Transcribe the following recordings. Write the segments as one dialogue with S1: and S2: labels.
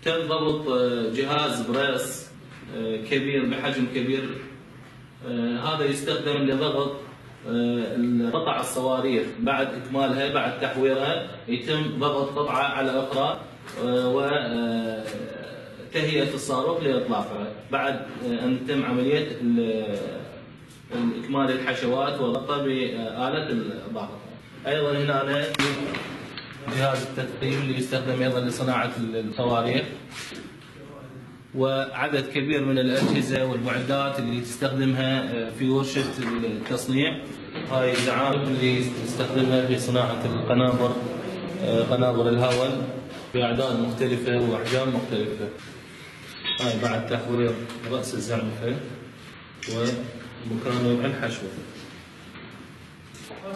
S1: تم ضبط جهاز بريس كبير بحجم كبير. هذا يستخدم لضغط قطع الصواريخ بعد إكمالها، بعد تحويرها يتم ضغط قطعة على أخرى وتهيئة الصاروخ لإطلاقها بعد أن تتم عملية إكمال الحشوات وضغطها بآلة الضغط. أيضا هنا جهاز التثقيب اللي يستخدم أيضا لصناعة الصواريخ، وعدد كبير من الأجهزة والمعدات اللي تستخدمها في ورشة التصنيع. هاي الزعانف اللي تستخدمها في صناعة القنابر، قنابر الهواء بأعداد مختلفة وأحجام مختلفة. هاي بعد تحوير رأس الزعنفة ومكان وضع الحشوة.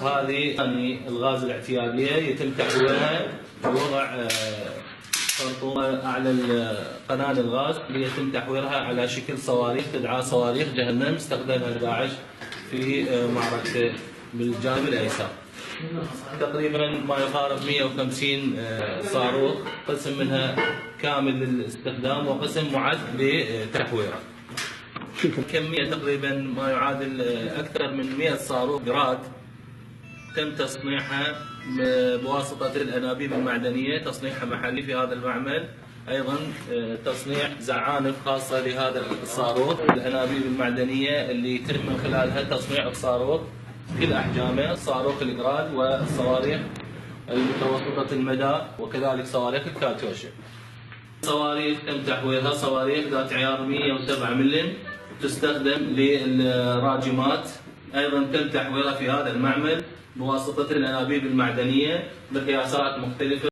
S1: هذه يعني الغاز الاعتيادية يتم تحويلها بوضع خرطومة أعلى قناة الغاز ليتم تحويرها على شكل صواريخ تدعى صواريخ جهنم استخدمها داعش في معركته بالجانب الأيسر. تقريبا ما يقارب 150 صاروخ، قسم منها كامل للاستخدام وقسم معد لتحويره. كمية تقريبا ما يعادل أكثر من 100 صاروخ جراد تم تصنيعها بواسطة الأنابيب المعدنية، تصنيعها محلي في هذا المعمل. أيضا تصنيع زعانف خاصة لهذا الصاروخ، الأنابيب المعدنية اللي يتم من خلالها تصنيع الصاروخ كل أحجامه، صاروخ الجراد والصواريخ المتوسطة المدى وكذلك صواريخ الكاتيوشا. صواريخ تم تحويلها صواريخ ذات عيار 107 ملم تستخدم للراجمات. أيضا تم تحويلها في هذا المعمل بواسطة الأنابيب المعدنية بقياسات مختلفة.